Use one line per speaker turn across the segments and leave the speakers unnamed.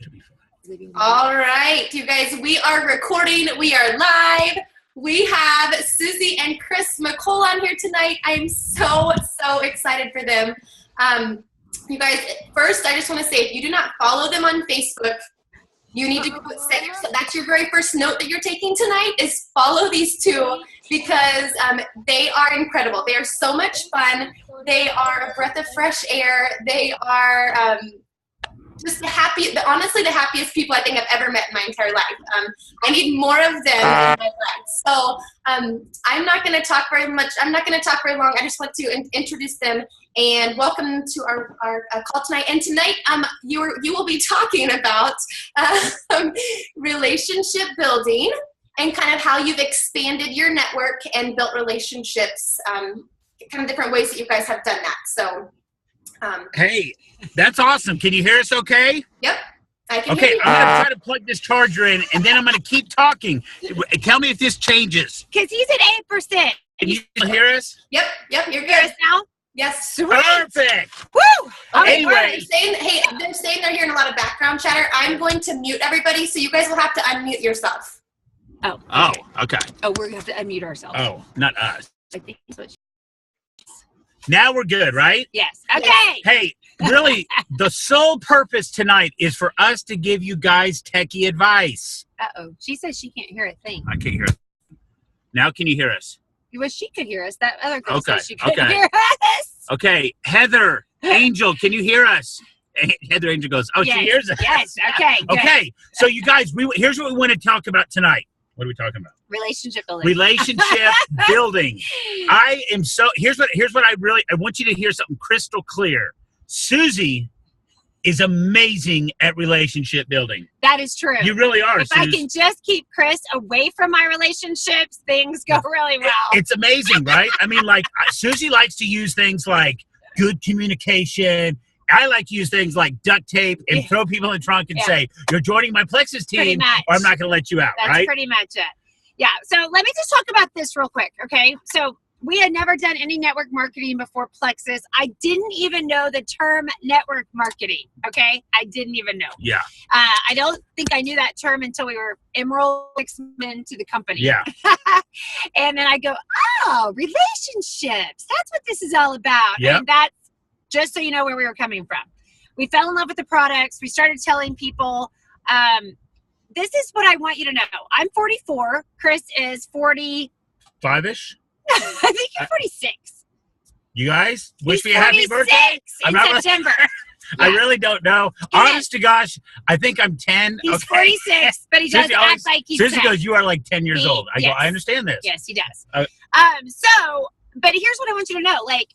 It'll be fun.
All right, you guys, we are recording. We are live. We have Susie and Chris McColl on here tonight. I am so excited for them. You guys, first, I just want to say, if you do not follow them on Facebook, you need to that's your very first note that you're taking tonight is follow these two because they are incredible. They are so much fun. They are a breath of fresh air. They are just honestly the happiest people I think I've ever met in my entire life. I need more of them in my life. So I'm not going to talk very much. I'm not going to talk very long. I just want to introduce them and welcome to our call tonight. And tonight you will be talking about relationship building and kind of how you've expanded your network and built relationships, kind of different ways that you guys have done that. So
hey, that's awesome. Can you hear us okay?
Yep. I can hear you.
I'm going to try to plug this charger in, and then I'm going to keep talking. Tell me if this changes.
Because he's at 8%.
Can you hear us?
Yep, you're good.
Hear us now?
Yes.
Sweet.
Perfect.
Woo!
Okay, anyway.
They're saying they're hearing a lot of background chatter. I'm going to mute everybody, so you guys will have to unmute yourself.
Oh,
okay.
Oh, we're going to have to unmute ourselves.
Oh, not us.
I think that's what
Now we're good, right?
Yes. Okay.
Hey, really, the sole purpose tonight is for us to give you guys techie advice.
Uh-oh. She says she can't hear a thing.
I can't hear it. Now can you hear us?
Well, she could hear us. That other girl
Okay,
says she couldn't
okay.
hear us.
Okay, Heather, Angel, can you hear us? Heather Angel goes, she hears us.
Yes, okay, good.
Okay, so you guys, here's what we want to talk about tonight. What are we talking about?
Relationship building.
Relationship building. Here's what I want you to hear something crystal clear. Susie is amazing at relationship building.
That is true.
You really are,
If I can just keep Chris away from my relationships, things go really well.
It's amazing, right? I mean, like, Susie likes to use things like good communication. I like to use things like duct tape and throw people in the trunk and say, you're joining my Plexus team or I'm not going to let you out,
That's
right?
pretty much it. Yeah, so let me just talk about this real quick, okay? So we had never done any network marketing before Plexus. I didn't even know the term network marketing, okay? I didn't even know.
Yeah.
I don't think I knew that term until we were Emerald 6 months into the company.
Yeah.
And then I go, relationships. That's what this is all about.
Yep.
And that's just so you know where we were coming from. We fell in love with the products. We started telling people, this is what I want you to know. I'm 44. Chris is 40.
5-ish?
I think you're 46.
You guys wish
He's
me a happy birthday?
in September.
I really don't know. Honest to gosh, I think I'm 10.
He's 46, but he does act like he's 10.
Susie goes, you are like 10 years old. I go, I understand this.
Yes, he does. But here's what I want you to know. Like,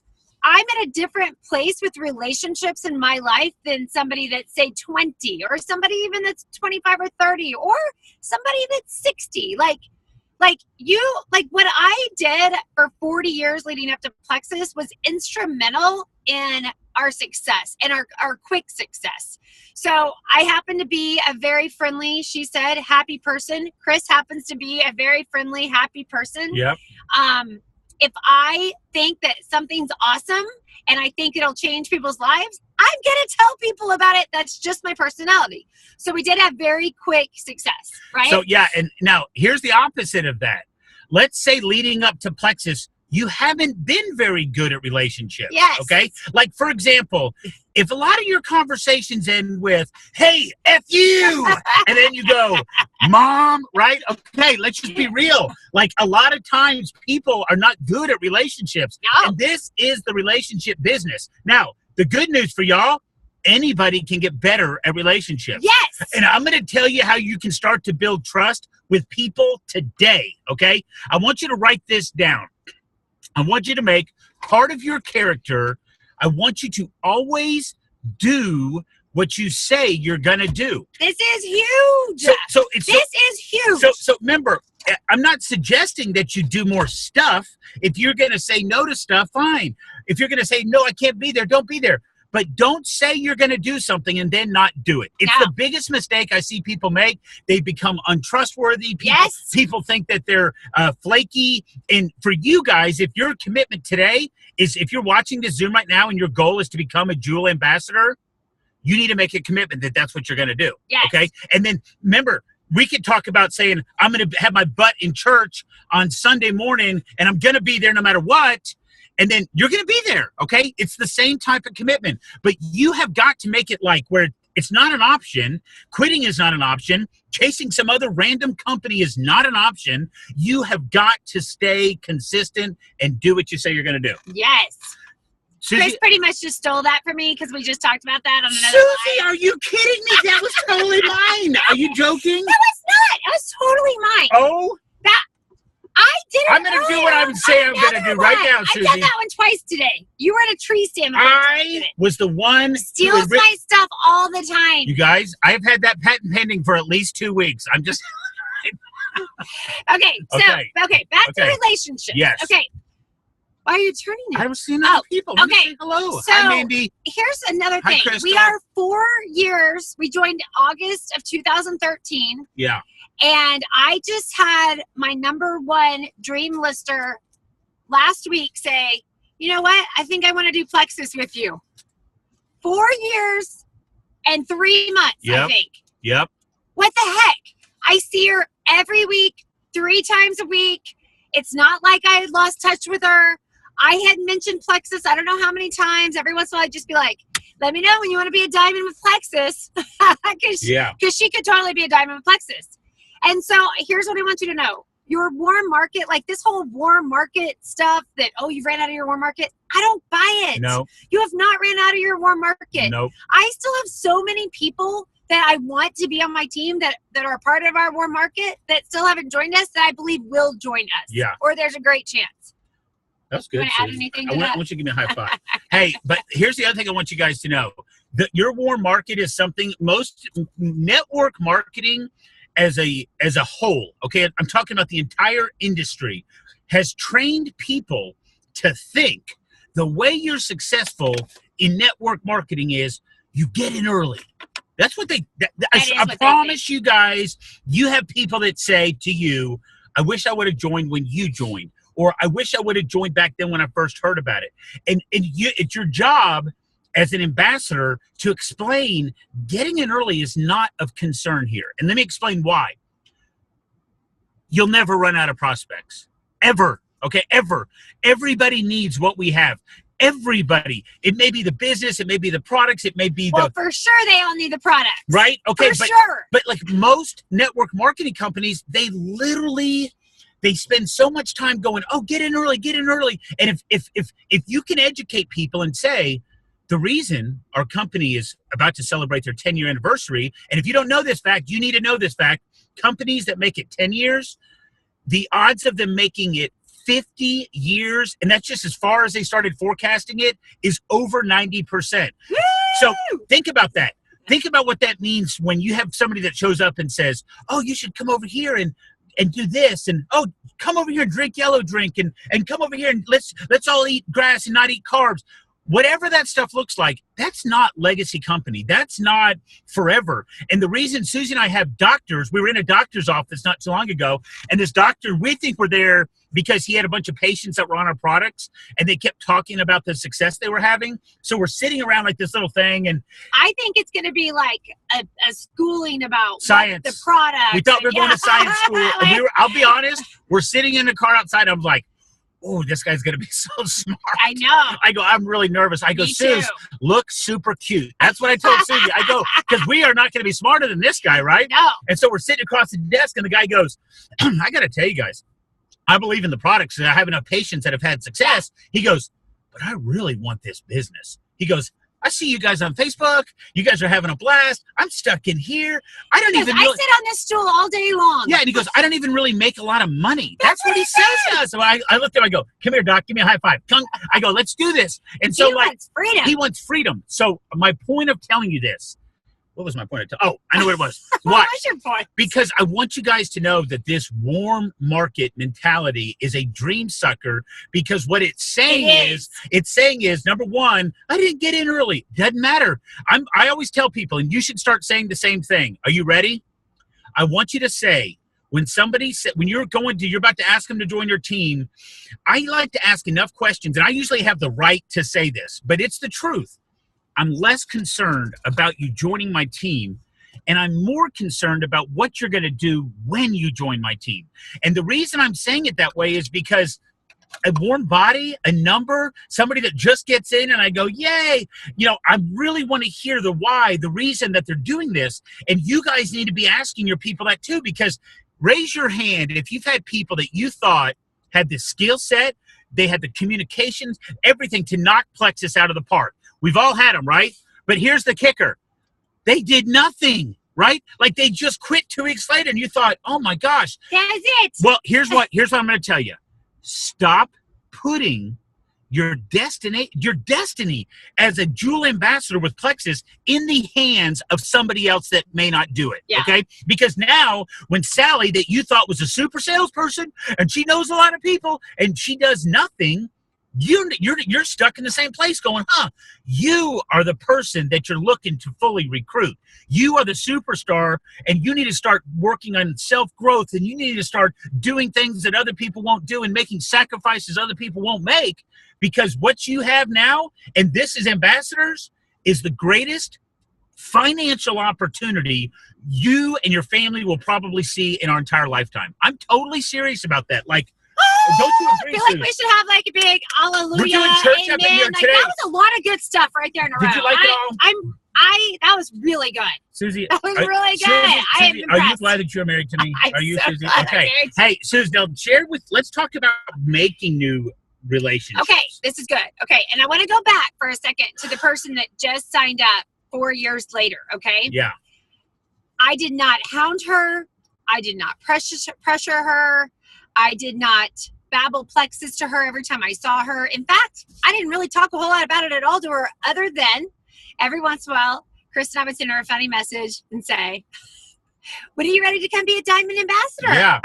I'm at a different place with relationships in my life than somebody that's, say, 20 or somebody even that's 25 or 30 or somebody that's 60. Like what I did for 40 years leading up to Plexus was instrumental in our success and our quick success. So I happen to be a very friendly, she said, happy person. Chris happens to be a very friendly, happy person.
Yep.
If I think that something's awesome and I think it'll change people's lives, I'm going to tell people about it. That's just my personality. So we did have very quick success, right?
So, yeah, and now here's the opposite of that. Let's say leading up to Plexus, you haven't been very good at relationships.
Yes.
Okay? Like, for example, if a lot of your conversations end with, hey, F you, and then you go, Mom, right? Okay, let's just be real. Like, a lot of times people are not good at relationships.
No.
And this is the relationship business. Now, the good news for y'all, anybody can get better at relationships.
Yes.
And I'm going to tell you how you can start to build trust with people today, okay? I want you to write this down. I want you to make part of your character, I want you to always do what you say you're going to do.
This is huge. This is huge.
So remember, I'm not suggesting that you do more stuff. If you're going to say no to stuff, fine. If you're going to say, no, I can't be there, don't be there. But don't say you're going to do something and then not do it. It's the biggest mistake I see people make. They become untrustworthy. People think that they're flaky. And for you guys, if your commitment today is, if you're watching this Zoom right now and your goal is to become a Jewel ambassador, you need to make a commitment that that's what you're going to do.
Yes.
Okay. And then remember, we could talk about saying, I'm going to have my butt in church on Sunday morning and I'm going to be there no matter what. And then you're going to be there. Okay. It's the same type of commitment, but you have got to make it like where it's not an option. Quitting is not an option. Chasing some other random company is not an option. You have got to stay consistent and do what you say you're going to do.
Yes.
Susie,
Chris pretty much just stole that from me because we just talked about that on another
Susie,
line.
are you kidding me? That was totally mine. Are you joking?
That was not. It was totally mine.
Oh,
I did it.
I'm going to do what I'm saying I'm going to do right now, Susie.
I've done that one twice today. You were at a tree stand.
I was the one
Steals my stuff all the time.
You guys, I've had that patent pending for at least 2 weeks. I'm just...
Okay, back to relationships.
Yes.
Okay. Why are you turning it?
I was seeing other people. Let me
okay.
say hello.
So,
hi, Mandy.
Here's another
Hi,
thing.
Crystal.
We are 4 years. We joined August of 2013.
Yeah.
And I just had my #1 dream lister last week say, you know what? I think I want to do Plexus with you. 4 years and 3 months, I think.
Yep.
What the heck? I see her every week, 3 times a week. It's not like I had lost touch with her. I had mentioned Plexus I don't know how many times. Every once in a while I'd just be like, let me know when you want to be a diamond with Plexus. Because she could totally be a diamond with Plexus. And so here's what I want you to know. Your warm market, like this whole warm market stuff that, oh, you've ran out of your warm market. I don't buy it.
No.
You have not ran out of your warm market.
Nope.
I still have so many people that I want to be on my team that are a part of our warm market that still haven't joined us that I believe will join us.
Yeah.
Or there's a great chance.
That's good.
Want to add anything to that?
I want you to give me a high five. Hey, but here's the other thing I want you guys to know. Your warm market is something most network marketing as a whole, okay, I'm talking about the entire industry, has trained people to think the way you're successful in network marketing is you get in early. That's what I promise you guys, you have people that say to you, I wish I would have joined when you joined, or I wish I would have joined back then when I first heard about it. And it's your job as an ambassador to explain getting in early is not of concern here. And let me explain why. You'll never run out of prospects. Ever. Okay, ever. Everybody needs what we have. Everybody. It may be the business, it may be the products, it may be
for sure they all need the products.
Right? Okay,
sure.
But like most network marketing companies, they spend so much time going, oh, get in early. And if you can educate people and say, the reason our company is about to celebrate their 10-year anniversary, and if you don't know this fact, you need to know this fact, companies that make it 10 years, the odds of them making it 50 years, and that's just as far as they started forecasting it, is over 90%.
Woo!
So think about that. Think about what that means when you have somebody that shows up and says, oh, you should come over here and do this, and oh, come over here and drink yellow drink, and come over here and let's all eat grass and not eat carbs. Whatever that stuff looks like, that's not legacy company. That's not forever. And the reason Susie and I have doctors, we were in a doctor's office not too long ago, and this doctor, we think we're there because he had a bunch of patients that were on our products, and they kept talking about the success they were having. So we're sitting around like this little thing, and
I think it's going to be like a schooling about
science,
the product.
We thought we were going to science school. And I'll be honest, we're sitting in the car outside. I'm like, oh, this guy's going to be so smart.
I know.
I go, I'm really nervous. I go,
Me
Suze,
too.
look super cute. That's what I told Susie. I go, because we are not going to be smarter than this guy, right?
No.
And so we're sitting across the desk, and the guy goes, I got to tell you guys, I believe in the products, and I have enough patients that have had success. He goes, but I really want this business. He goes, I see you guys on Facebook. You guys are having a blast. I'm stuck in here. I sit
on this stool all day long.
Yeah, and he goes, I don't even really make a lot of money. That's what he says to us. So I looked at him, I go, come here, Doc, give me a high five. I go, let's do this. And so
he wants freedom.
He wants freedom. So my point of telling you this, what was my point? I know what it was. Why?
What was your point?
Because I want you guys to know that this warm market mentality is a dream sucker, because what it's saying is, number one, I didn't get in early. Doesn't matter. I always tell people, and you should start saying the same thing. Are you ready? I want you to say, when you're about to ask them to join your team, I like to ask enough questions, and I usually have the right to say this, but it's the truth. I'm less concerned about you joining my team, and I'm more concerned about what you're going to do when you join my team. And the reason I'm saying it that way is because a warm body, a number, somebody that just gets in and I go, yay, I really want to hear the why, the reason that they're doing this. And you guys need to be asking your people that too, because raise your hand if you've had people that you thought had the skill set, they had the communications, everything to knock Plexus out of the park. We've all had them, right? But here's the kicker. They did nothing, right? Like they just quit 2 weeks later and you thought, oh my gosh.
That's it.
Well, here's what I'm going to tell you. Stop putting your destiny as a dual ambassador with Plexus in the hands of somebody else that may not do it.
Yeah.
Okay? Because now when Sally, that you thought was a super salesperson and she knows a lot of people and she does nothing, you're stuck in the same place going, you are the person that you're looking to fully recruit. You are the superstar, and you need to start working on self-growth, and you need to start doing things that other people won't do and making sacrifices other people won't make, because what you have now, and this is ambassadors, is the greatest financial opportunity you and your family will probably see in our entire lifetime. I'm totally serious about that. Like, don't you agree,
I feel like we should have like a big hallelujah,
we're doing church up in
amen.
here
Like,
today.
that was a lot of good stuff right there in a row.
Did you like it all?
That was really good.
Susie,
That was really good. I am
Susie, are you
impressed.
glad that you're married to me?
I'm
Are you,
so
Susie?
glad I'm
Okay.
married.
Hey, Susie, now let's talk about making new relationships.
Okay, this is good. Okay, and I want to go back for a second to the person that just signed up 4 years later, okay?
Yeah.
I did not hound her. I did not pressure her. I did not babble Plexus to her every time I saw her. In fact, I didn't really talk a whole lot about it at all to her, other than every once in a while, Chris and I would send her a funny message and say, when are you ready to come be a diamond ambassador?
Yeah.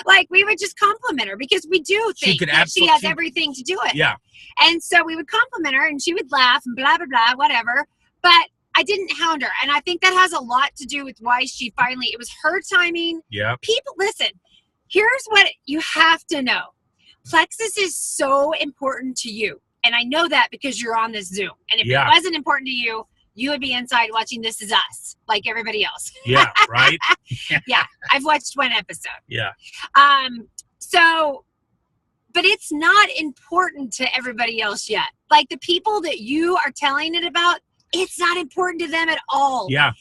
Like, we would just compliment her because we do think that she has everything to do it.
Yeah.
And so we would compliment her and she would laugh and blah, blah, blah, whatever. But I didn't hound her. And I think that has a lot to do with why she finally, it was her timing.
Yeah.
People, listen, here's what you have to know. Plexus is so important to you. And I know that because you're on this Zoom. And if it wasn't important to you, you would be inside watching This Is Us, like everybody else.
Yeah, right?
Yeah, I've watched one episode.
Yeah.
So, but it's not important to everybody else yet. Like, the people that you are telling it about, it's not important to them at all.
Yeah.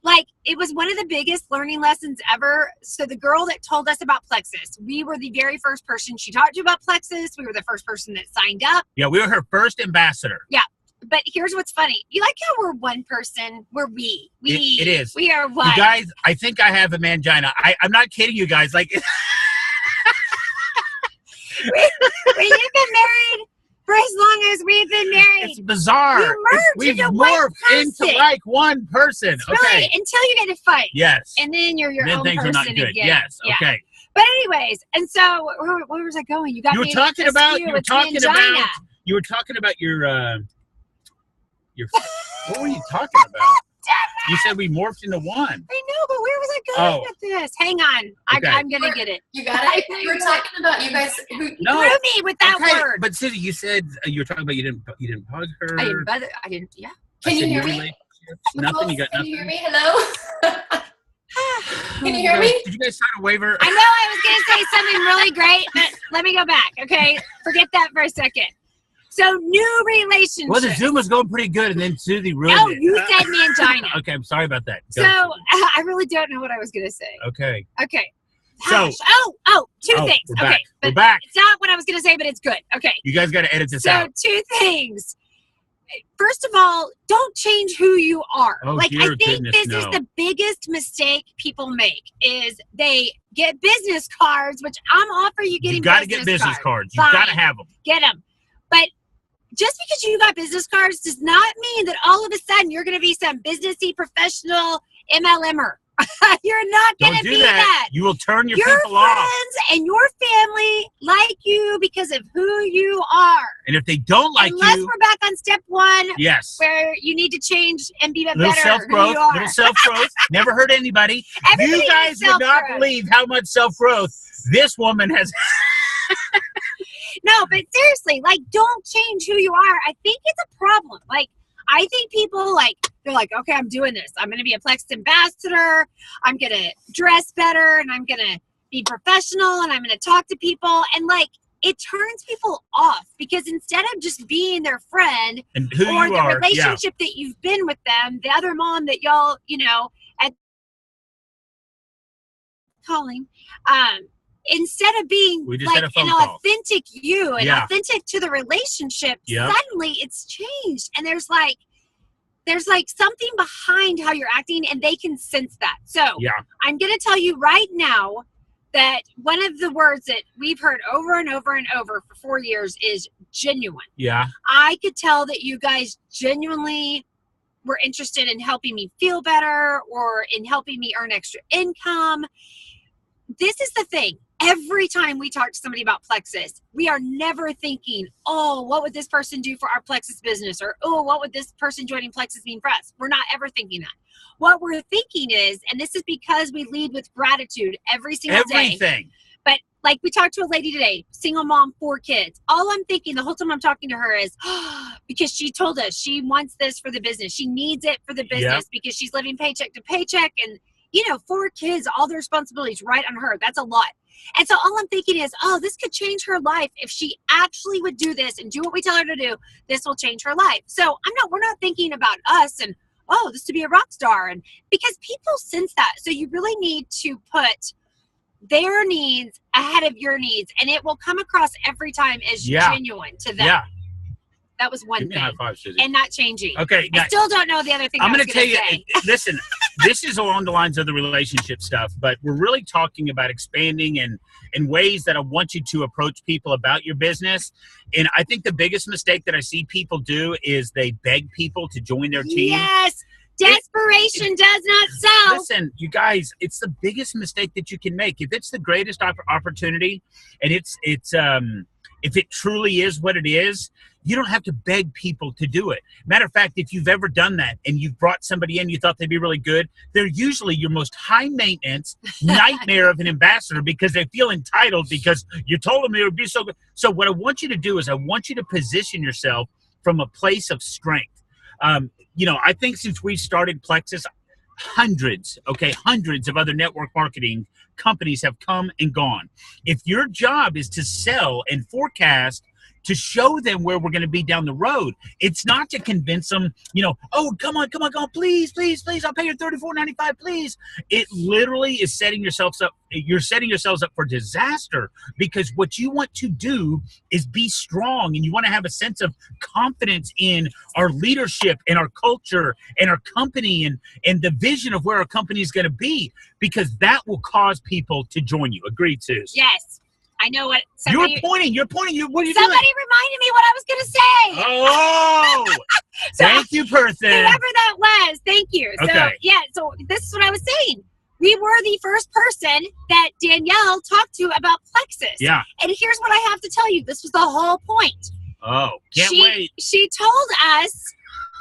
Like, it was one of the biggest learning lessons ever. So the girl that told us about Plexus, we were the very first person she talked to about Plexus. We were the first person that signed up.
Yeah, we were her first ambassador.
Yeah. But here's what's funny. You like how we're one person? We're we.
It is.
We are one.
You guys, I think I have a mangina. I'm not kidding you guys. Like,
When you've been married for as long as we've been married.
it's bizarre.
You merge
We've
into one
morphed
person.
into like one person.
It's
Okay.
really, until you get to fight.
Yes.
And then you're your
then
own
things
person
are not good.
again.
Yes.
Yeah.
Okay.
But anyways, and so where was I going? You got
You were
me
talking
askew
about. You were
with
talking
mangina.
about. You were talking about your. What were you talking about? You said we morphed into one.
I know, but where was I going with this? Hang on.
Okay.
I'm going to get it.
You got it? You were talking about you guys who
No.
Threw me with that
Okay,
word.
But Susie, you said you were talking about you didn't hug her.
I didn't, yeah.
Can you
I said
hear
your
me?
relationships, nothing. You got
Can
nothing.
you hear me? Hello? Can you hear me?
Did you guys sign a waiver?
I know I was going to say something really great, but let me go back, okay? Forget that for a second. So, new relationships.
Well, the Zoom was going pretty good, and then Susie ruined
No,
it.
you said mangina.
Okay, I'm sorry about that.
So,
Go.
I really don't know what I was going to say.
Okay.
Okay.
So-
Gosh. Two things.
We're
Okay.
back.
But
We're back.
it's not what I was going to say, but it's good. Okay.
You guys got to edit this
So,
out.
two things. First of all, don't change who you are.
Oh,
like,
dear
I think
goodness,
this
no.
is the biggest mistake people make is they get business cards, which I'm all for you getting
You got to get business cards. You
Fine.
got to have them.
Get them. But just because you got business cards does not mean that all of a sudden you're going to be some businessy professional MLMer. You're not going
Don't
to
do
be
that. You will turn your
Your
people off.
friends and your family like you because of who you are.
And if they don't like
Unless
you,
we're back on step one,
yes.
where you need to change and be
Little
better
self-growth.
who you are.
Little self-growth. Never hurt anybody.
Everybody
You guys
needs
would not
self-growth.
believe how much self-growth this woman has.
No, but seriously, like, don't change who you are. I think it's a problem. Like, I think people they're like, okay, I'm doing this. I'm going to be a Plexus ambassador. I'm going to dress better and I'm going to be professional and I'm going to talk to people. And it turns people off because instead of just being their friend
and who
or
you
the
are,
relationship that you've been with them, the other mom that y'all, at calling, instead of being an authentic you and authentic to the relationship, suddenly it's changed. And there's something behind how you're acting and they can sense that. So I'm going to tell you right now that one of the words that we've heard over and over and over for 4 years is genuine.
Yeah.
I could tell that you guys genuinely were interested in helping me feel better or in helping me earn extra income. This is the thing. Every time we talk to somebody about Plexus, we are never thinking, oh, what would this person do for our Plexus business? Or, oh, what would this person joining Plexus mean for us? We're not ever thinking that. What we're thinking is, and this is because we lead with gratitude every single day. But like we talked to a lady today, single mom, 4 kids. All I'm thinking the whole time I'm talking to her is, because she told us she wants this for the business. She needs it for the business because she's living paycheck to paycheck. And, 4 kids, all the responsibilities right on her. That's a lot. And so all I'm thinking is, oh, this could change her life. If she actually would do this and do what we tell her to do, this will change her life. So we're not thinking about us and, oh, this to be a rock star. And because people sense that. So you really need to put their needs ahead of your needs. And it will come across every time as genuine to them. Yeah. That was one thing. High five, Susie. And not changing.
Okay.
I still don't know the other thing
I'm going to tell you, listen, this is along the lines of the relationship stuff, but we're really talking about expanding and ways that I want you to approach people about your business. And I think the biggest mistake that I see people do is they beg people to join their team.
Yes. Desperation does not sell.
Listen, you guys, it's the biggest mistake that you can make. If it's the greatest opportunity and it's if it truly is what it is, you don't have to beg people to do it. Matter of fact, if you've ever done that and you've brought somebody in, you thought they'd be really good, they're usually your most high maintenance nightmare of an ambassador because they feel entitled because you told them they would be so good. So what I want you to do is I want you to position yourself from a place of strength. I think since we started Plexus, hundreds of other network marketing companies have come and gone. If your job is to sell and forecast to show them where we're going to be down the road, it's not to convince them, oh, come on, please, I'll pay you $34.95, please. It literally is setting yourselves up. You're setting yourselves up for disaster because what you want to do is be strong and you want to have a sense of confidence in our leadership and our culture and our company and the vision of where our company is going to be, because that will cause people to join you. Agreed, Suze?
Yes. I know what
you're pointing. What are you doing?
Somebody reminded me what I was going to say.
Oh, so, thank you, person.
Whoever that was, thank you.
Okay.
So this is what I was saying. We were the first person that Danielle talked to about Plexus.
Yeah.
And here's what I have to tell you. This was the whole point.
Oh, can't wait.
She told us,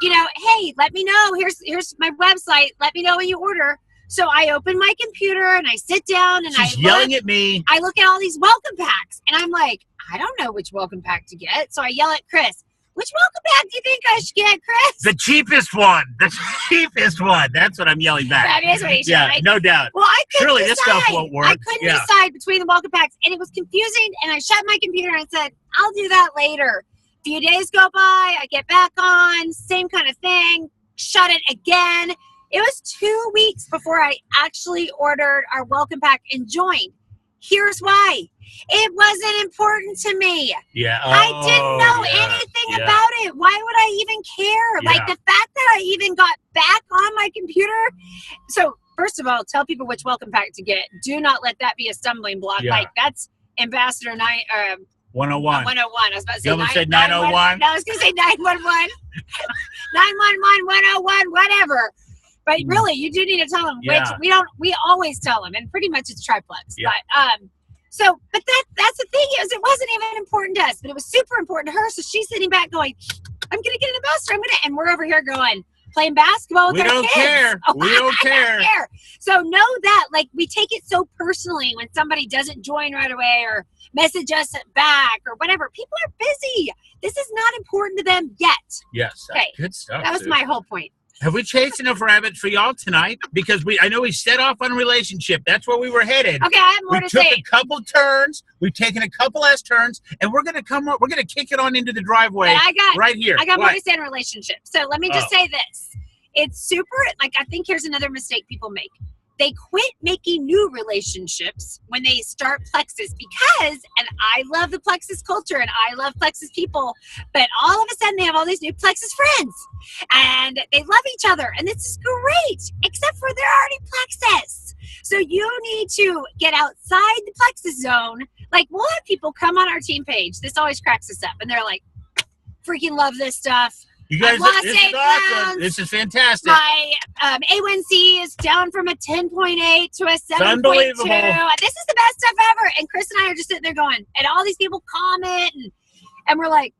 hey, let me know. Here's my website. Let me know when you order. So I open my computer and I sit down and
She's yelling at me.
I look at all these welcome packs and I'm like, I don't know which welcome pack to get. So I yell at Chris, which welcome pack do you think I should get, Chris?
The cheapest one. The cheapest one. That's what I'm yelling back.
That is what you should.
Yeah, no doubt.
Well, I couldn't
Surely
decide.
This stuff won't work.
I couldn't decide between the welcome packs and it was confusing and I shut my computer and I said, I'll do that later. A few days go by, I get back on, same kind of thing, shut it again. It was 2 weeks before I actually ordered our welcome pack and joined. Here's why. It wasn't important to me.
Yeah.
I didn't know anything about it. Why would I even care?
Yeah.
Like the fact that I even got back on my computer. So first of all, tell people which welcome pack to get. Do not let that be a stumbling block.
Yeah.
Like that's Ambassador
101.
101. I was about to say
you almost said 901.
No, I was going to say 911. 911, 101, whatever. But really, you do need to tell them, which we always tell them, and pretty much it's triplex.
Yeah.
But that's the thing is it wasn't even important to us, but it was super important to her. So she's sitting back going, I'm going to get an ambassador. And we're over here going, playing basketball with
We
our
don't
kids.
care. We don't care.
So know that, like, we take it so personally when somebody doesn't join right away or message us back or whatever. People are busy. This is not important to them yet.
Yes. That's
Okay.
good stuff.
That was
dude.
my whole point.
Have we chased enough rabbits for y'all tonight? Because I know we set off on a relationship. That's where we were headed.
Okay, I have more
We
to
took
say.
a couple turns. We've taken a couple S turns, and we're gonna kick it on into the driveway
But
right here.
I got
What?
more to say in relationships. So let me just say this. It's super, like, I think here's another mistake people make. They quit making new relationships when they start Plexus because, and I love the Plexus culture and I love Plexus people, but all of a sudden they have all these new Plexus friends and they love each other and this is great, except for they're already Plexus. So you need to get outside the Plexus zone. Like, we'll have people come on our team page. This always cracks us up and they're like, freaking love this stuff.
You guys,
lost
this
8
is awesome.
pounds.
This is fantastic.
My A1C is down from a 10.8 to a 7.2.
unbelievable.
This is the best stuff ever. And Chris and I are just sitting there going, and all these people comment, and we're like,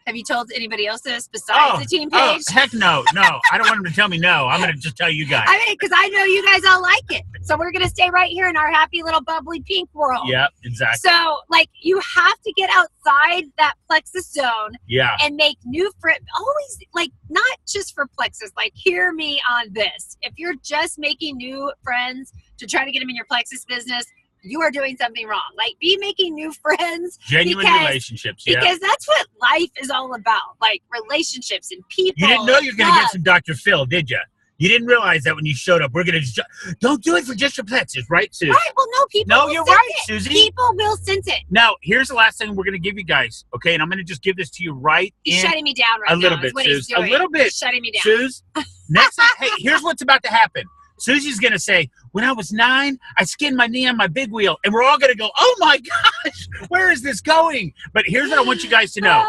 have you told anybody else this besides the team page?
Heck no. I don't want them to tell me no. I'm going to just tell you guys.
I mean, because I know you guys all like it. So we're going to stay right here in our happy little bubbly pink world.
Yep, exactly.
So, like, you have to get outside that Plexus zone
Yeah.
and make new friends. Always, like, not just for Plexus. Like, hear me on this. If you're just making new friends to try to get them in your Plexus business, you are doing something wrong. Like, be making new friends.
Genuine relationships. Yeah.
Because that's what life is all about. Like, relationships and people.
You didn't know you were going to get
love.
some Dr. Phil, did you? You didn't realize that when you showed up. We're going to don't do it for just your Plexus, right, Susie?
Right. Well, no, people
No,
will
you're
sense
right,
it.
Susie.
People will sense it.
Now, here's the last thing we're going to give you guys, okay? And I'm going to just give this to you right
He's
in
shutting me down right
a
now.
little
is
bit,
what he's
Suze. A
doing.
little bit.
He's shutting me down.
Suze, next thing, hey, here's what's about to happen. Susie's going to say, when I was 9, I skinned my knee on my big wheel. And we're all going to go, oh, my gosh, where is this going? But here's what I want you guys to know.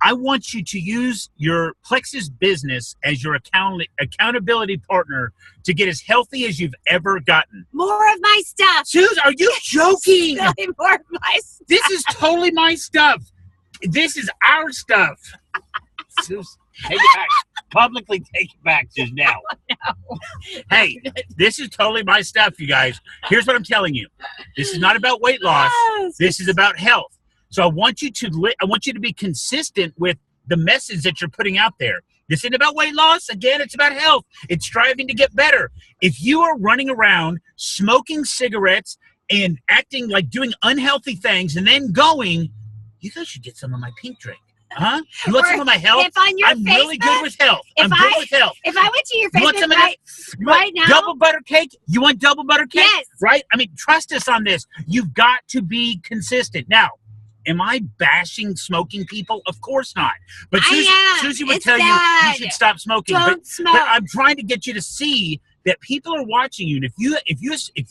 I want you to use your Plexus business as your accountability partner to get as healthy as you've ever gotten.
More of my stuff.
Suze, are you joking?
Really more of my stuff.
This is totally my stuff. This is our stuff. Suze, take it back. Publicly take it back, Suze, now.
No.
Hey, this is totally my stuff, you guys. Here's what I'm telling you. This is not about weight loss.
Yes.
This is about health. So I want you to be consistent with the message that you're putting out there. This isn't about weight loss. Again, it's about health. It's striving to get better. If you are running around smoking cigarettes and acting like doing unhealthy things and then going, you guys should get some of my pink drink. Huh? You want some of my health?
If on your
I'm really good with health. I'm good with health.
If I went to your
You want some
Facebook
of that?
right now,
Double butter cake? You want double butter cake?
Yes.
Right? I mean, trust us on this. You've got to be consistent. Now, am I bashing smoking people? Of course not. But Susie would
It's
tell
bad.
you should stop smoking.
Don't smoke.
But I'm trying to get you to see that people are watching you. And if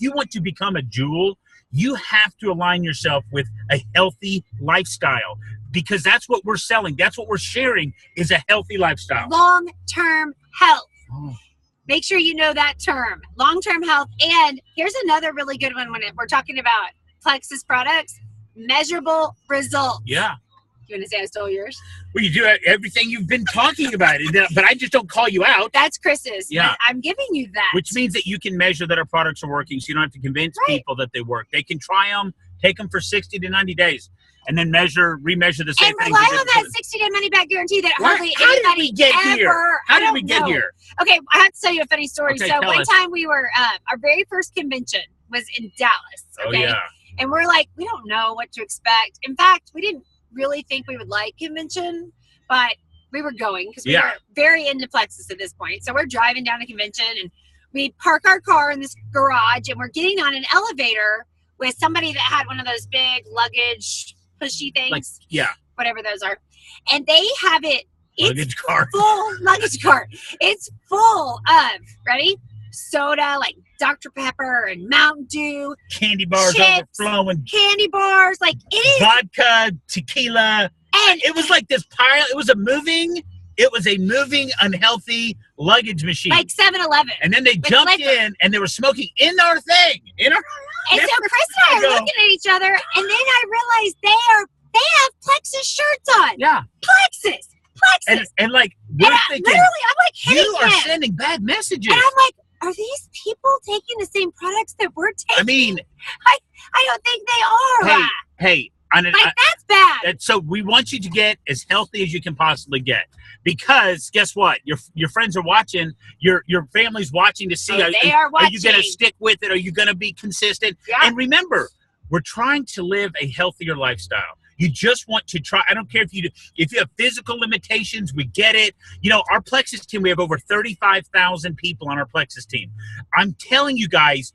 you want to become a jewel, you have to align yourself with a healthy lifestyle, because that's what we're selling. That's what we're sharing is a healthy lifestyle.
Long-term health.
Oh.
Make sure you know that term. Long-term health. And here's another really good one when we're talking about Plexus products. Measurable results.
Yeah.
You want to say I stole yours?
Well, you do everything you've been talking about, but I just don't call you out.
That's Chris's.
Yeah.
I'm giving you that.
Which means that you can measure that our products are working, so you don't have to convince people that they work. They can try them, take them for 60 to 90 days, and then remeasure the same
and
thing.
rely on that 60-day money-back guarantee that hardly
How did
anybody
we get
ever.
here? How did we get here?
Okay, I have to tell you a funny story.
Okay,
so
tell
one
us.
time we were, our very first convention was in Dallas. Okay?
Oh, yeah.
And we're like, we don't know what to expect. In fact, we didn't really think we would like convention, but we were going because we were very into Plexus at this point. So we're driving down to convention and we park our car in this garage and we're getting on an elevator with somebody that had one of those big luggage pushy things. Whatever those are. And they have it.
Luggage cart.
Full luggage cart. It's full of, ready? Soda, like Dr. Pepper and Mountain Dew.
Candy bars
chips,
overflowing.
Candy bars. Like, it is.
Vodka, tequila.
And
it was like this pile. It was a moving, unhealthy luggage machine.
like 7-Eleven.
And then they jumped in and they were smoking in our thing.
And so Chris and I are looking at each other, and then I realized they have Plexus shirts on.
Yeah.
Plexus. Plexus.
And like, we're thinking,
literally, I'm like hitting
you are
him.
sending bad messages.
And I'm like, are these people taking the same products that we're taking?
I mean,
I don't think they are.
hey.
That's bad.
So we want you to get as healthy as you can possibly get, because guess what? Your friends are watching. Your family's watching to see.
They are watching.
Are you going to stick with it? Are you going to be consistent?
Yeah.
And remember, we're trying to live a healthier lifestyle. You just want to try. I don't care if you have physical limitations. We get it. You know, our Plexus team. We have over 35,000 people on our Plexus team. I'm telling you guys,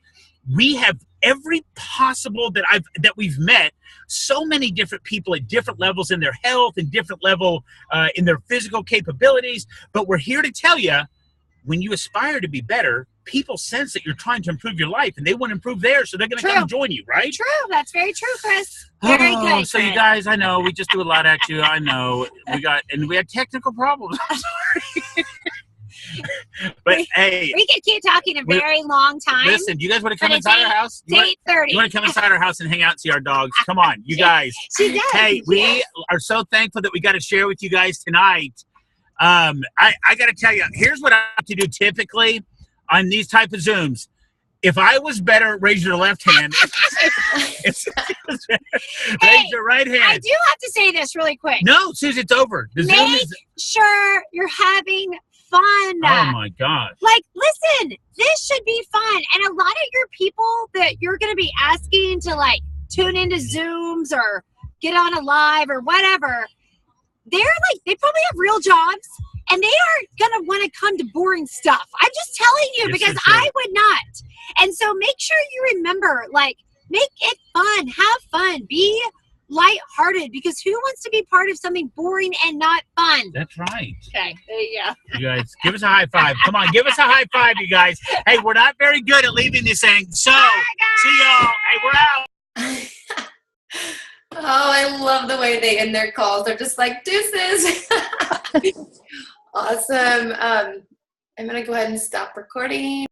we have every possible that we've met. So many different people at different levels in their health and different level in their physical capabilities. But we're here to tell you, when you aspire to be better, people sense that you're trying to improve your life and they want to improve theirs, so they're going to come join you, right?
True. That's very true, Chris. Very good.
So you guys, I know we just do a lot at you. I know we had technical problems. But hey,
we could keep talking a very long time.
Listen, do you guys want to come inside our house?
It's 8:30.
You want to come inside our house and hang out and see our dogs? Come on, you guys.
She does.
Hey, we are so thankful that we got to share with you guys tonight. I got to tell you, here's what I have to do typically on these type of Zooms. If I was better, raise your left hand. Raise your right hand.
I do have to say this really quick.
No, Susie, it's over. The Zoom is
sure you're having fun.
Oh my gosh.
Like, listen, this should be fun. And a lot of your people that you're going to be asking to like tune into Zooms or get on a live or whatever, they probably have real jobs and they aren't going to want to come to boring stuff. I'm just telling you, because I would not. And so make sure you remember, like, make it fun, have fun, be lighthearted, because who wants to be part of something boring and not fun?
That's right.
Okay, there you go.
You guys, give us a high five. Come on, give us a high five, you guys. Hey, we're not very good at leaving this thing. So, see y'all. Hey, we're out.
Oh, I love the way they end their calls. They're just like, deuces. Awesome. I'm going to go ahead and stop recording.